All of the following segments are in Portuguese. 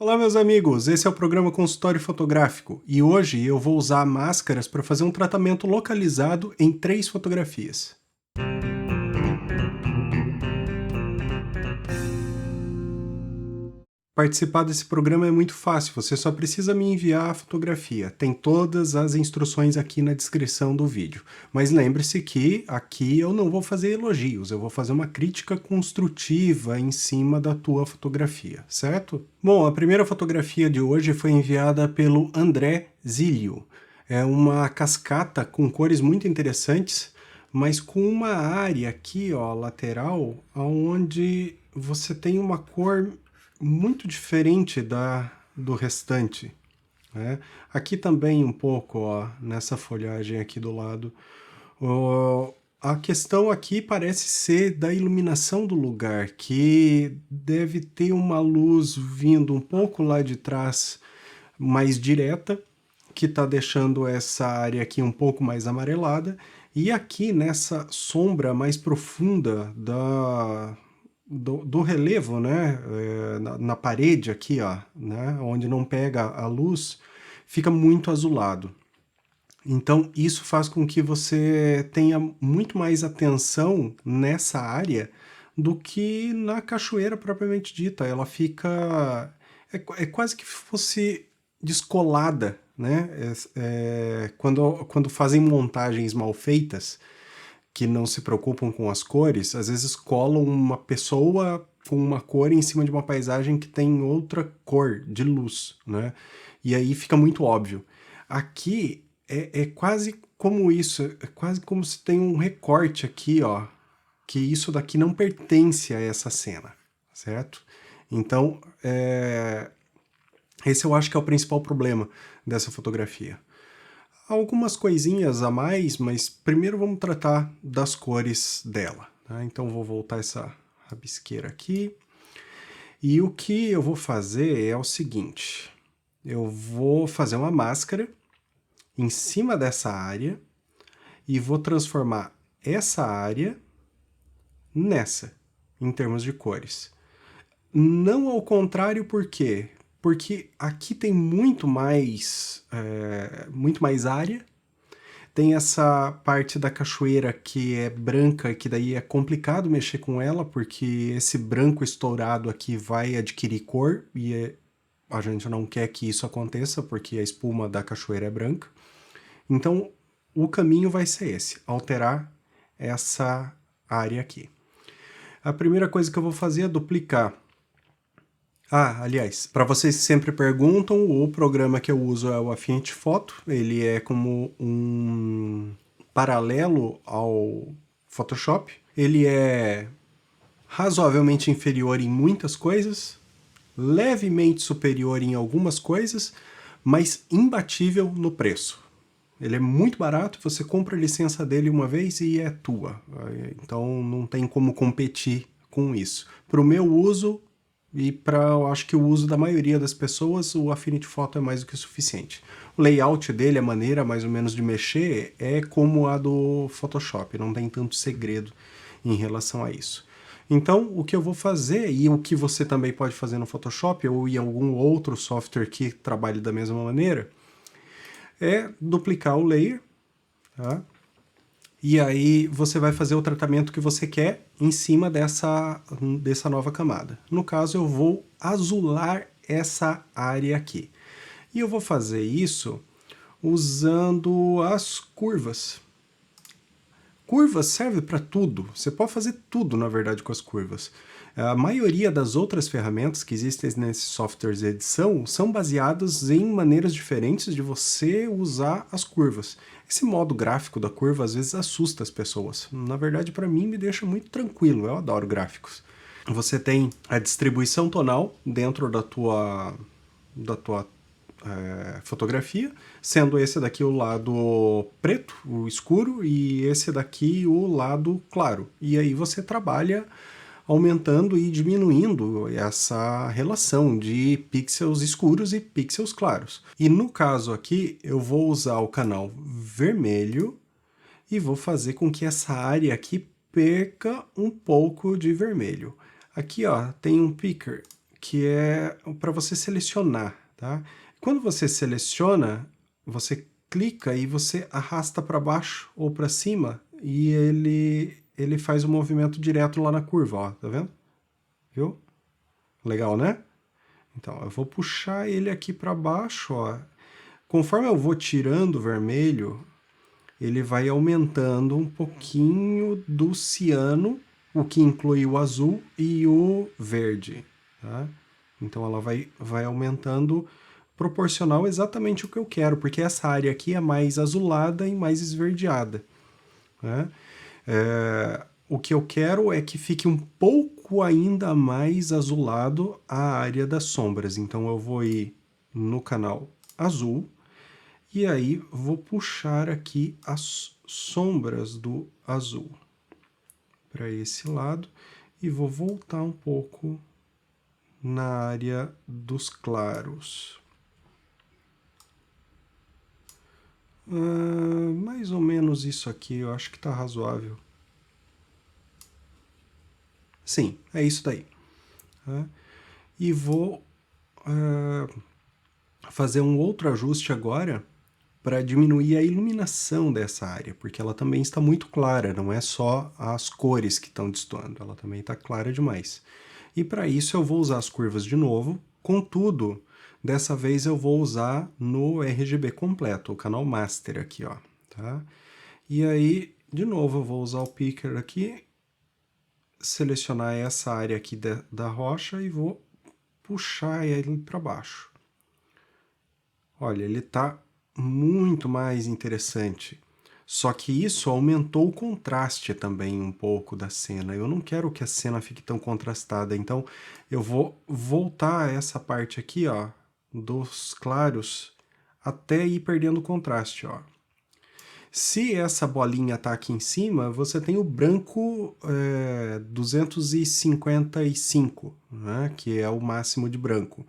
Olá meus amigos, esse é o programa Consultório Fotográfico e hoje eu vou usar máscaras para fazer um tratamento localizado em 3 fotografias. Participar desse programa é muito fácil, você só precisa me enviar a fotografia. Tem todas as instruções aqui na descrição do vídeo. Mas lembre-se que aqui eu não vou fazer elogios, eu vou fazer uma crítica construtiva em cima da tua fotografia, certo? Bom, a primeira fotografia de hoje foi enviada pelo André Zilio. É uma cascata com cores muito interessantes, mas com uma área aqui, ó, lateral, onde você tem uma cor muito diferente do restante, né? Aqui também um pouco, ó, nessa folhagem aqui do lado. A questão aqui parece ser da iluminação do lugar, que deve ter uma luz vindo um pouco lá de trás, mais direta, que está deixando essa área aqui um pouco mais amarelada, e aqui nessa sombra mais profunda do relevo, né, na parede aqui, ó, né, onde não pega a luz, fica muito azulado. Então isso faz com que você tenha muito mais atenção nessa área do que na cachoeira propriamente dita. Ela fica... é quase que fosse descolada, né? Quando fazem montagens mal feitas, que não se preocupam com as cores, às vezes colam uma pessoa com uma cor em cima de uma paisagem que tem outra cor de luz, né? E aí fica muito óbvio. Aqui é quase como isso, é quase como se tem um recorte aqui, ó, que isso daqui não pertence a essa cena, certo? Então, esse eu acho que é o principal problema dessa fotografia. Algumas coisinhas a mais, mas primeiro vamos tratar das cores dela, tá? Então vou voltar essa rabisqueira aqui. E o que eu vou fazer é o seguinte, eu vou fazer uma máscara em cima dessa área e vou transformar essa área nessa, em termos de cores. Não ao contrário, por quê? Porque aqui tem muito mais área. Tem essa parte da cachoeira que é branca, que daí é complicado mexer com ela, porque esse branco estourado aqui vai adquirir cor, e a gente não quer que isso aconteça, porque a espuma da cachoeira é branca. Então, o caminho vai ser esse, alterar essa área aqui. A primeira coisa que eu vou fazer é duplicar. Ah, aliás, para vocês que sempre perguntam, o programa que eu uso é o Affinity Photo. Ele é como um paralelo ao Photoshop. Ele é razoavelmente inferior em muitas coisas, levemente superior em algumas coisas, mas imbatível no preço. Ele é muito barato, você compra a licença dele uma vez e é tua. Então não tem como competir com isso. Para o meu uso e para, eu acho que o uso da maioria das pessoas, o Affinity Photo é mais do que o suficiente. O layout dele, a maneira mais ou menos de mexer, é como a do Photoshop, não tem tanto segredo em relação a isso. Então, o que eu vou fazer, e o que você também pode fazer no Photoshop ou em algum outro software que trabalhe da mesma maneira, é duplicar o layer, tá? E aí você vai fazer o tratamento que você quer em cima dessa nova camada. No caso, eu vou azular essa área aqui. E eu vou fazer isso usando as curvas. Curvas serve para tudo, você pode fazer tudo, na verdade, com as curvas. A maioria das outras ferramentas que existem nesses softwares de edição são baseadas em maneiras diferentes de você usar as curvas. Esse modo gráfico da curva às vezes assusta as pessoas. Na verdade, para mim, me deixa muito tranquilo, eu adoro gráficos. Você tem a distribuição tonal dentro da tua fotografia, sendo esse daqui o lado preto, o escuro, e esse daqui o lado claro. E aí você trabalha aumentando e diminuindo essa relação de pixels escuros e pixels claros. E no caso aqui, eu vou usar o canal vermelho e vou fazer com que essa área aqui perca um pouco de vermelho. Aqui, ó, tem um picker que é para você selecionar, tá? Quando você seleciona, você clica e você arrasta para baixo ou para cima e ele faz o movimento direto lá na curva, ó, tá vendo? Viu? Legal, né? Então, eu vou puxar ele aqui para baixo, ó. Conforme eu vou tirando o vermelho, ele vai aumentando um pouquinho do ciano, o que inclui o azul e o verde, tá? Então ela vai aumentando proporcional exatamente o que eu quero, porque essa área aqui é mais azulada e mais esverdeada, né? O que eu quero é que fique um pouco ainda mais azulado a área das sombras. Então eu vou ir no canal azul e aí vou puxar aqui as sombras do azul para esse lado e vou voltar um pouco na área dos claros. Mais ou menos isso aqui, eu acho que está razoável. Sim, é isso daí. Tá? E vou fazer um outro ajuste agora para diminuir a iluminação dessa área, porque ela também está muito clara, não é só as cores que estão destoando, ela também está clara demais. E para isso eu vou usar as curvas de novo, contudo, dessa vez eu vou usar no RGB completo, o canal Master aqui, ó, tá? E aí, de novo, eu vou usar o Picker aqui, selecionar essa área aqui da rocha e vou puxar ele para baixo. Olha, ele está muito mais interessante. Só que isso aumentou o contraste também um pouco da cena. Eu não quero que a cena fique tão contrastada, então eu vou voltar essa parte aqui, ó, dos claros, até ir perdendo o contraste, ó. Se essa bolinha tá aqui em cima, você tem o branco 255, né, que é o máximo de branco.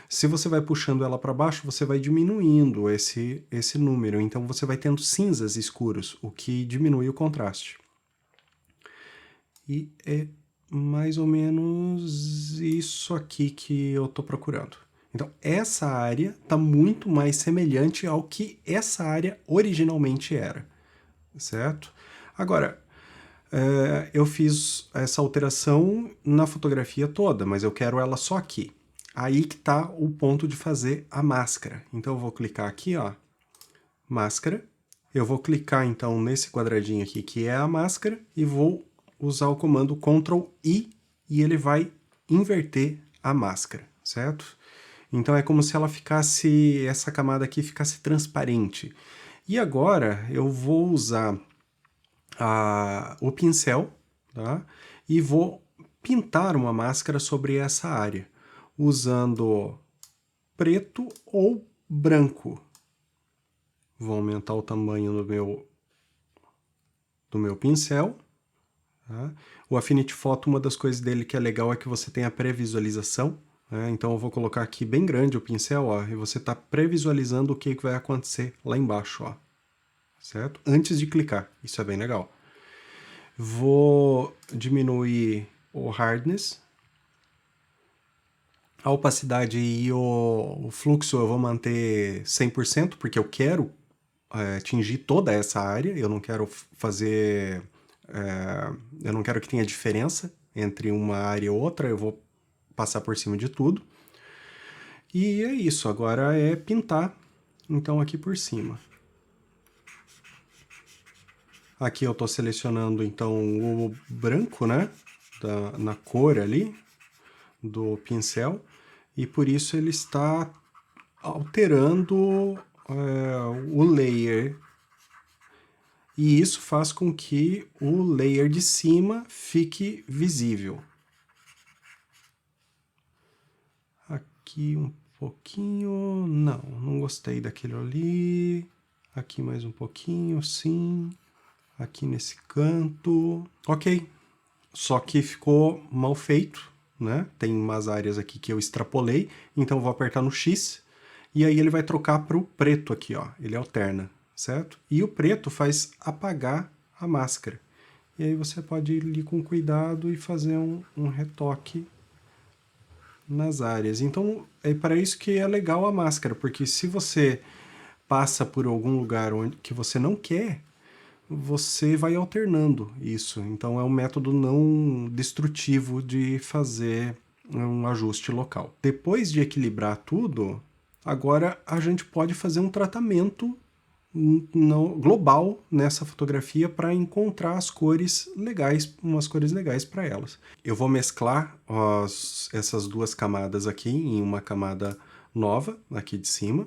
Se você vai puxando ela para baixo, você vai diminuindo esse número, então você vai tendo cinzas escuros, o que diminui o contraste. E é mais ou menos isso aqui que eu estou procurando. Então, essa área está muito mais semelhante ao que essa área originalmente era, certo? Agora, eu fiz essa alteração na fotografia toda, mas eu quero ela só aqui. Aí que está o ponto de fazer a máscara. Então, eu vou clicar aqui, ó, máscara. Eu vou clicar, então, nesse quadradinho aqui, que é a máscara, e vou usar o comando Ctrl+I, e ele vai inverter a máscara, certo? Então é como se ela ficasse, essa camada aqui ficasse transparente. E agora eu vou usar o pincel, tá? E vou pintar uma máscara sobre essa área, usando preto ou branco. Vou aumentar o tamanho do meu pincel. Tá? O Affinity Photo, uma das coisas dele que é legal é que você tem a pré-visualização. Então eu vou colocar aqui bem grande o pincel, ó, e você está pré-visualizando o que vai acontecer lá embaixo, ó, certo? Antes de clicar, isso é bem legal. Vou diminuir o hardness, a opacidade e o fluxo eu vou manter 100%, porque eu quero atingir toda essa área, eu não quero fazer... eu não quero que tenha diferença entre uma área e outra, eu vou passar por cima de tudo. E é isso, agora é pintar, então aqui por cima. Aqui eu estou selecionando então o branco, né, na cor ali do pincel, e por isso ele está alterando o layer. E isso faz com que o layer de cima fique visível. Aqui um pouquinho... não gostei daquele ali. Aqui mais um pouquinho, sim. Aqui nesse canto. Ok. Só que ficou mal feito, né? Tem umas áreas aqui que eu extrapolei. Então eu vou apertar no X. E aí ele vai trocar para o preto aqui, ó. Ele alterna, certo? E o preto faz apagar a máscara. E aí você pode ir ali com cuidado e fazer um retoque nas áreas. Então, é para isso que é legal a máscara, porque se você passa por algum lugar que você não quer, você vai alternando isso. Então, é um método não destrutivo de fazer um ajuste local. Depois de equilibrar tudo, agora a gente pode fazer um tratamento global nessa fotografia para encontrar as cores legais, umas cores legais para elas. Eu vou mesclar essas duas camadas aqui em uma camada nova, aqui de cima,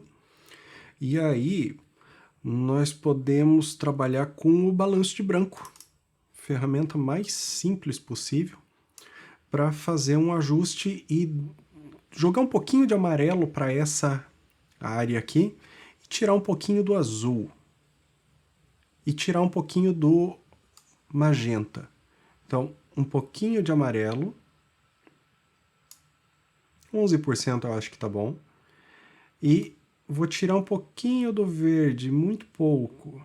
e aí nós podemos trabalhar com o balanço de branco, ferramenta mais simples possível, para fazer um ajuste e jogar um pouquinho de amarelo para essa área aqui, e tirar um pouquinho do azul, e tirar um pouquinho do magenta. Então, um pouquinho de amarelo, 11% eu acho que tá bom, e vou tirar um pouquinho do verde, muito pouco,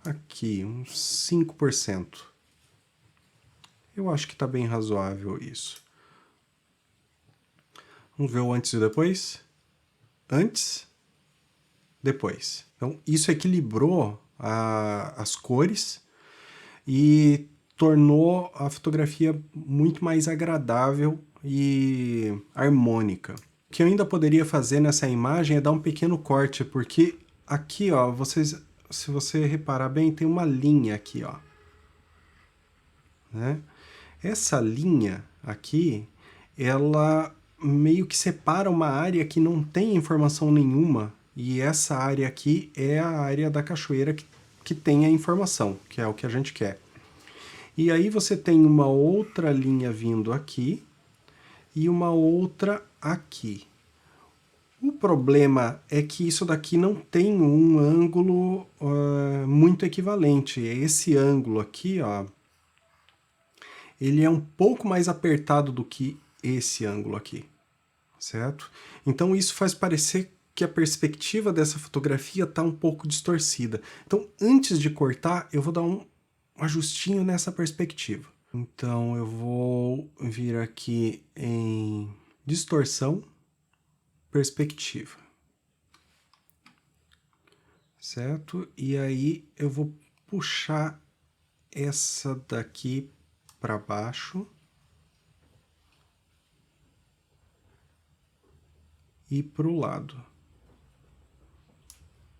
aqui, uns 5%. Eu acho que tá bem razoável isso. Vamos ver o antes e o depois? Antes, depois. Então, isso equilibrou as cores e tornou a fotografia muito mais agradável e harmônica. O que eu ainda poderia fazer nessa imagem é dar um pequeno corte, porque aqui, ó, se você reparar bem, tem uma linha aqui, ó. Né? Essa linha aqui, ela meio que separa uma área que não tem informação nenhuma, e essa área aqui é a área da cachoeira que tem a informação, que é o que a gente quer. E aí você tem uma outra linha vindo aqui e uma outra aqui. O problema é que isso daqui não tem um ângulo muito equivalente. Esse ângulo aqui, ó, ele é um pouco mais apertado do que esse ângulo aqui, certo? Então isso faz parecer que a perspectiva dessa fotografia está um pouco distorcida. Então, antes de cortar, eu vou dar um ajustinho nessa perspectiva. Então, eu vou vir aqui em distorção, perspectiva. Certo? E aí eu vou puxar essa daqui para baixo e para o lado,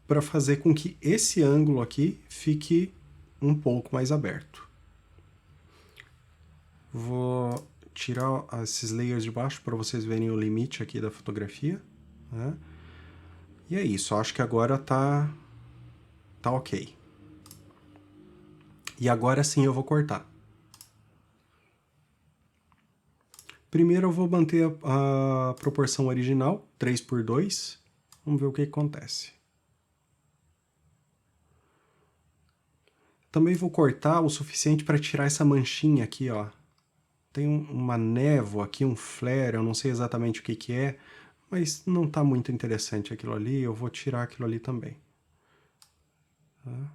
para fazer com que esse ângulo aqui fique um pouco mais aberto. Vou tirar esses layers de baixo para vocês verem o limite aqui da fotografia, né? E é isso, acho que agora tá ok. E agora sim eu vou cortar. Primeiro eu vou manter a proporção original, 3:2. Vamos ver o que acontece. Também vou cortar o suficiente para tirar essa manchinha aqui, ó. Tem uma névoa aqui, um flare, eu não sei exatamente o que é, mas não está muito interessante aquilo ali, eu vou tirar aquilo ali também. Tá?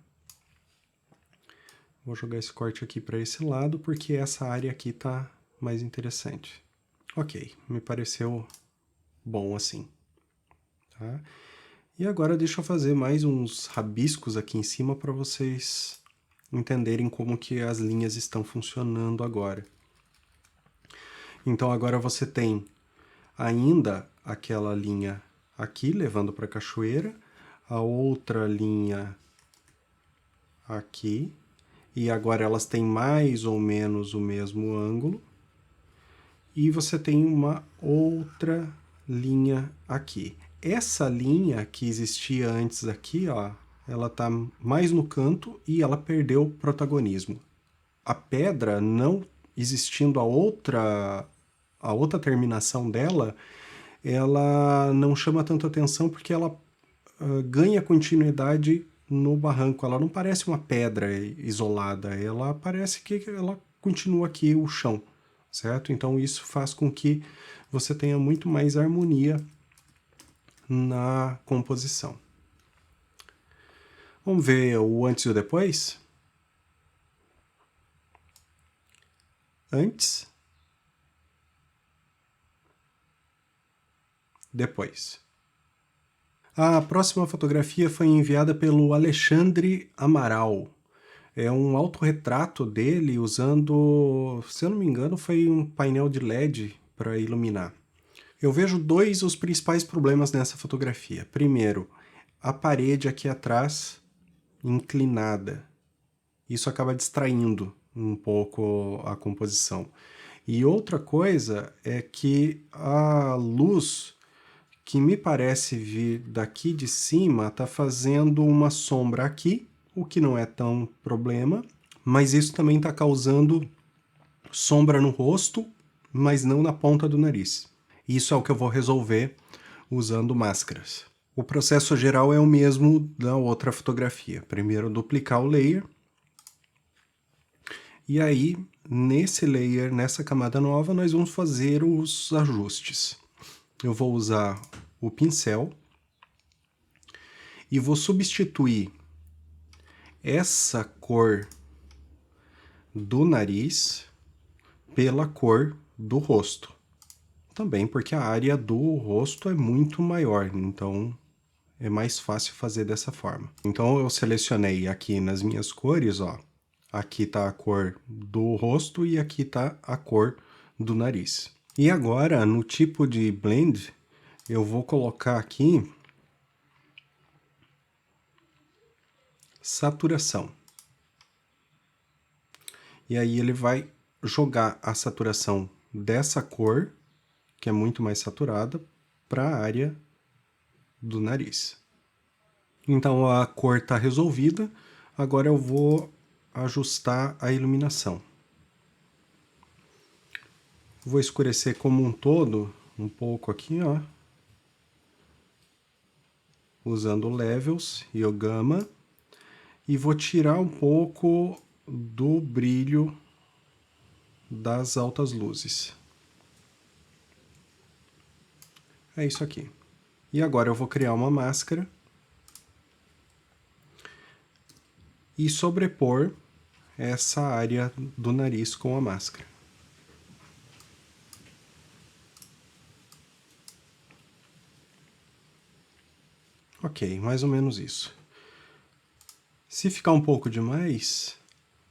Vou jogar esse corte aqui para esse lado, porque essa área aqui está mais interessante. Ok, me pareceu bom assim. Tá? E agora deixa eu fazer mais uns rabiscos aqui em cima para vocês entenderem como que as linhas estão funcionando agora. Então agora você tem ainda aquela linha aqui levando para a cachoeira, a outra linha aqui, e agora elas têm mais ou menos o mesmo ângulo, e você tem uma outra linha aqui. Essa linha que existia antes aqui, ó, ela tá mais no canto e ela perdeu protagonismo. A pedra, não existindo a outra terminação dela, ela não chama tanto atenção porque ela ganha continuidade no barranco. Ela não parece uma pedra isolada, ela parece que ela continua aqui o chão, certo? Então isso faz com que você tenha muito mais harmonia na composição. Vamos ver o antes e o depois? Antes depois. A próxima fotografia foi enviada pelo Alexandre Amaral. É um autorretrato dele usando, se eu não me engano, foi um painel de LED para iluminar. Eu vejo os principais problemas nessa fotografia. Primeiro, a parede aqui atrás inclinada. Isso acaba distraindo um pouco a composição. E outra coisa é que a luz que me parece vir daqui de cima está fazendo uma sombra aqui, o que não é tão problema, mas isso também está causando sombra no rosto, mas não na ponta do nariz. Isso é o que eu vou resolver usando máscaras. O processo geral é o mesmo da outra fotografia. Primeiro duplicar o layer, e aí nesse layer, nessa camada nova, nós vamos fazer os ajustes. Eu vou usar o pincel e vou substituir essa cor do nariz pela cor do rosto. Também porque a área do rosto é muito maior, então é mais fácil fazer dessa forma. Então eu selecionei aqui nas minhas cores, ó, aqui está a cor do rosto e aqui está a cor do nariz. E agora, no tipo de blend, eu vou colocar aqui saturação. E aí ele vai jogar a saturação dessa cor, que é muito mais saturada, para a área do nariz. Então a cor está resolvida, agora eu vou ajustar a iluminação. Vou escurecer como um todo, um pouco aqui, ó. Usando Levels e o Gamma. E vou tirar um pouco do brilho das altas luzes. É isso aqui. E agora eu vou criar uma máscara e sobrepor essa área do nariz com a máscara. Ok, mais ou menos isso. Se ficar um pouco demais,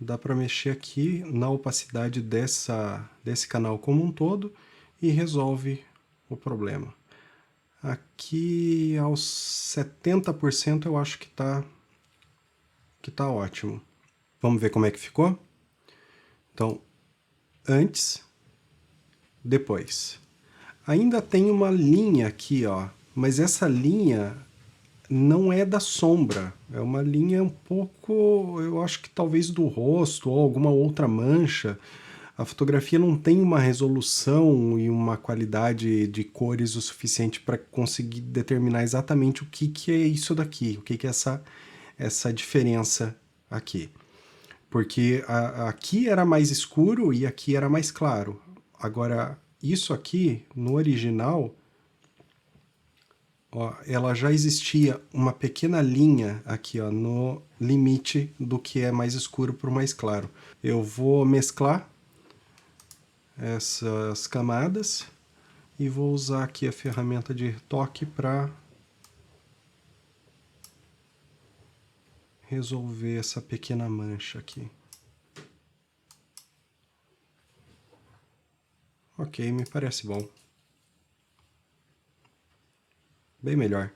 dá para mexer aqui na opacidade desse canal como um todo e resolve o problema. Aqui aos 70% eu acho que tá ótimo. Vamos ver como é que ficou? Então, antes, depois. Ainda tem uma linha aqui, ó, mas essa linha não é da sombra, é uma linha um pouco, eu acho que talvez do rosto ou alguma outra mancha. A fotografia não tem uma resolução e uma qualidade de cores o suficiente para conseguir determinar exatamente o que é isso daqui, o que é essa diferença aqui. Porque aqui era mais escuro e aqui era mais claro. Agora, isso aqui, no original, ó, ela já existia uma pequena linha aqui, ó, no limite do que é mais escuro para o mais claro. Eu vou mesclar essas camadas e vou usar aqui a ferramenta de retoque para resolver essa pequena mancha aqui. Ok, me parece bom. Bem melhor.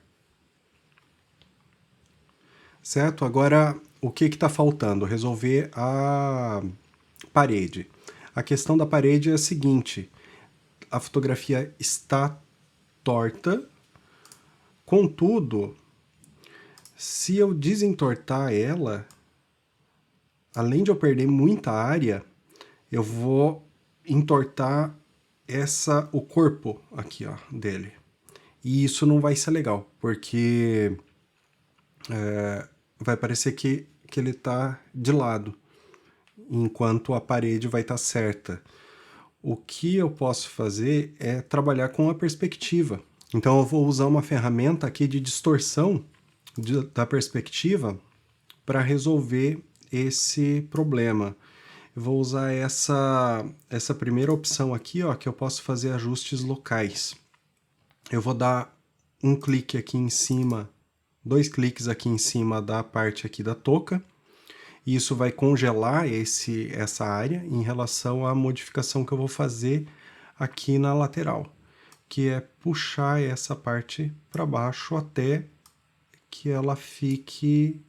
Certo? Agora, o que está faltando? Resolver a parede. A questão da parede é a seguinte: a fotografia está torta, contudo, se eu desentortar ela, além de eu perder muita área, eu vou entortar o corpo aqui, ó, dele. E isso não vai ser legal, porque vai parecer que ele está de lado, enquanto a parede vai estar certa. O que eu posso fazer é trabalhar com a perspectiva. Então eu vou usar uma ferramenta aqui de distorção da perspectiva para resolver esse problema. Eu vou usar essa primeira opção aqui, ó, que eu posso fazer ajustes locais. eu vou dar um clique aqui em cima, 2 cliques aqui em cima da parte aqui da touca, e isso vai congelar essa área em relação à modificação que eu vou fazer aqui na lateral, que é puxar essa parte para baixo até que ela fique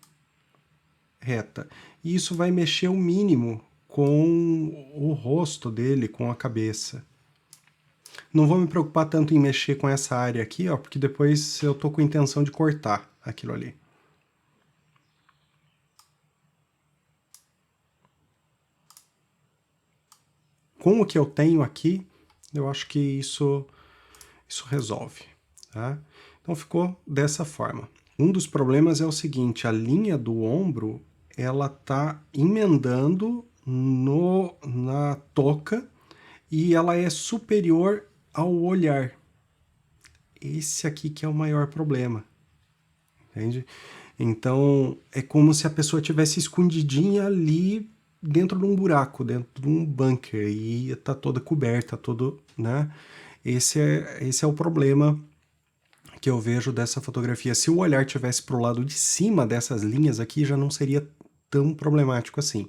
reta. E isso vai mexer o mínimo com o rosto dele, com a cabeça. Não vou me preocupar tanto em mexer com essa área aqui, ó, porque depois eu tô com intenção de cortar aquilo ali. Com o que eu tenho aqui, eu acho que isso resolve, tá? Então ficou dessa forma. Um dos problemas é o seguinte, a linha do ombro, ela tá emendando na touca e ela é superior ao olhar. Esse aqui que é o maior problema, entende? Então, é como se a pessoa tivesse escondidinha ali dentro de um buraco, dentro de um bunker, e tá toda coberta, todo, né? Esse é o problema que eu vejo dessa fotografia. Se o olhar tivesse pro lado de cima dessas linhas aqui, já não seria tão problemático assim.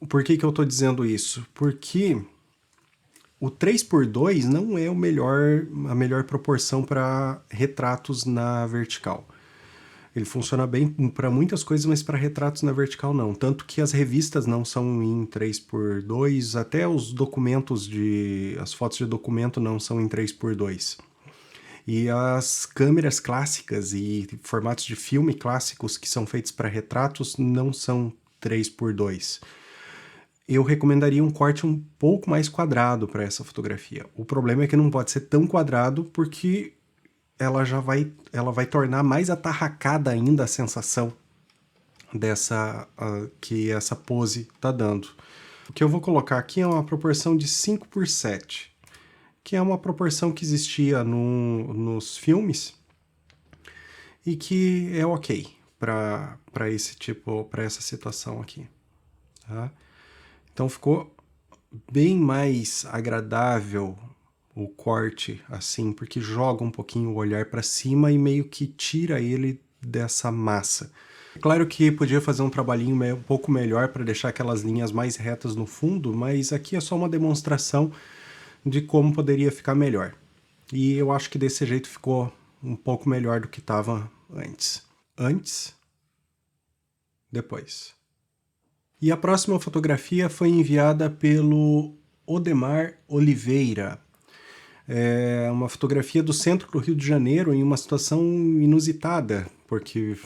Por que que eu tô dizendo isso? Porque o 3:2 não é a melhor proporção para retratos na vertical. Ele funciona bem para muitas coisas, mas para retratos na vertical não. Tanto que as revistas não são em 3:2, até os documentos as fotos de documento não são em 3:2. E as câmeras clássicas e formatos de filme clássicos que são feitos para retratos não são 3:2. Eu recomendaria um corte um pouco mais quadrado para essa fotografia. O problema é que não pode ser tão quadrado porque ela vai tornar mais atarracada ainda a sensação que essa pose está dando. O que eu vou colocar aqui é uma proporção de 5:7, que é uma proporção que existia nos filmes e que é ok para essa situação aqui. Tá? Então ficou bem mais agradável o corte assim, porque joga um pouquinho o olhar para cima e meio que tira ele dessa massa. Claro que podia fazer um trabalhinho um pouco melhor para deixar aquelas linhas mais retas no fundo, mas aqui é só uma demonstração de como poderia ficar melhor. E eu acho que desse jeito ficou um pouco melhor do que estava antes. Antes, depois. E a próxima fotografia foi enviada pelo Odemar Oliveira. É uma fotografia do centro do Rio de Janeiro em uma situação inusitada, porque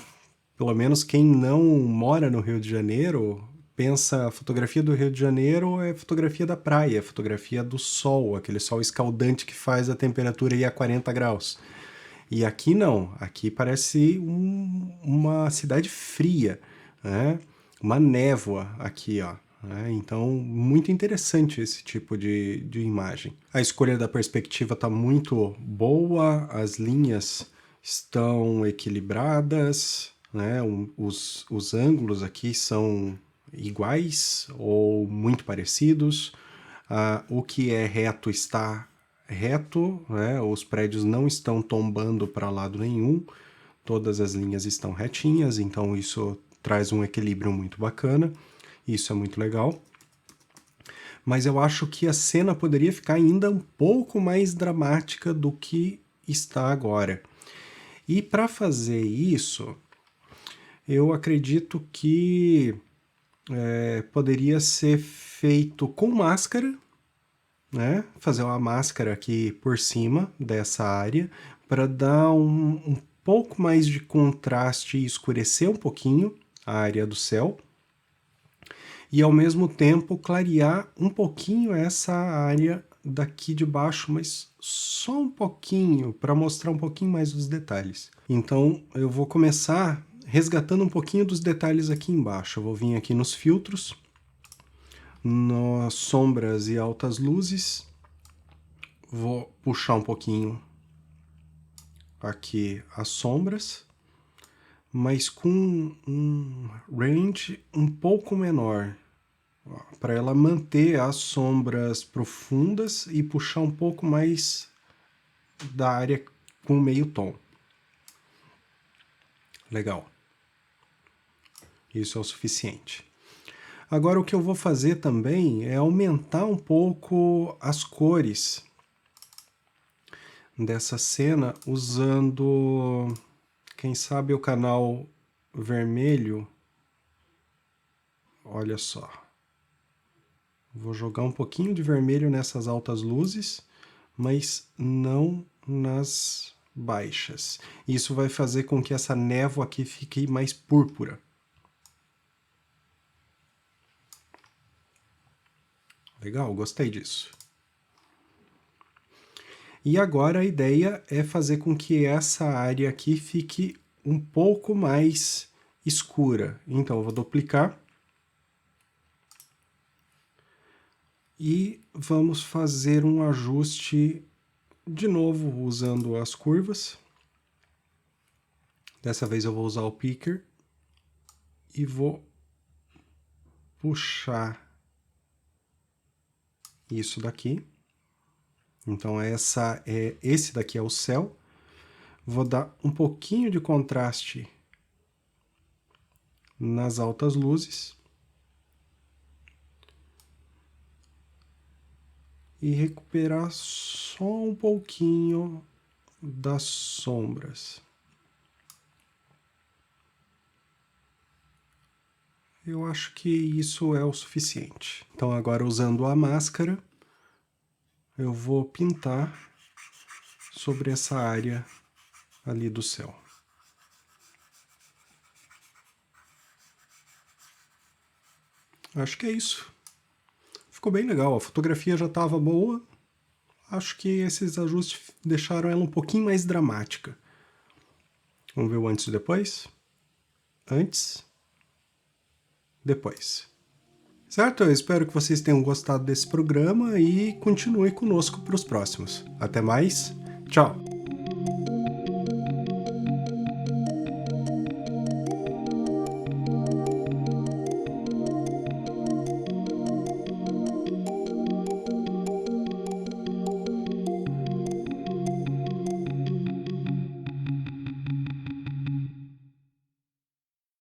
pelo menos quem não mora no Rio de Janeiro pensa a fotografia do Rio de Janeiro é fotografia da praia, fotografia do sol, aquele sol escaldante que faz a temperatura ir a 40 graus. E aqui não, aqui parece uma cidade fria, né? Uma névoa aqui, ó. Então, muito interessante esse tipo de imagem. A escolha da perspectiva está muito boa, as linhas estão equilibradas, né? Os ângulos aqui são iguais ou muito parecidos. O que é reto está reto, né? Os prédios não estão tombando para lado nenhum, todas as linhas estão retinhas, então isso traz um equilíbrio muito bacana, isso é muito legal. Mas eu acho que a cena poderia ficar ainda um pouco mais dramática do que está agora. E para fazer isso, eu acredito que poderia ser feito com máscara, né? Fazer uma máscara aqui por cima dessa área para dar um pouco mais de contraste e escurecer um pouquinho a área do céu e ao mesmo tempo clarear um pouquinho essa área daqui de baixo, mas só um pouquinho para mostrar um pouquinho mais dos detalhes. Então eu vou começar resgatando um pouquinho dos detalhes aqui embaixo. Eu vou vir aqui nos filtros, nas sombras e altas luzes, vou puxar um pouquinho aqui as sombras, mas com um range um pouco menor. para ela manter as sombras profundas e puxar um pouco mais da área com meio tom. Legal. Isso é o suficiente. Agora o que eu vou fazer também é aumentar um pouco as cores dessa cena usando, quem sabe, o canal vermelho. Olha só. Vou jogar um pouquinho de vermelho nessas altas luzes, mas não nas baixas. Isso vai fazer com que essa névoa aqui fique mais púrpura. Legal, gostei disso. E agora a ideia é fazer com que essa área aqui fique um pouco mais escura. Então eu vou duplicar. E vamos fazer um ajuste de novo usando as curvas. Dessa vez eu vou usar o picker e vou puxar isso daqui. Então esse daqui é o céu. Vou dar um pouquinho de contraste nas altas luzes. E recuperar só um pouquinho das sombras. Eu acho que isso é o suficiente. Então agora, usando a máscara, eu vou pintar sobre essa área ali do céu. Acho que é isso. Ficou bem legal, a fotografia já estava boa. Acho que esses ajustes deixaram ela um pouquinho mais dramática. Vamos ver o antes e depois? Antes, depois. Certo? Eu espero que vocês tenham gostado desse programa e continuem conosco para os próximos. Até mais, tchau!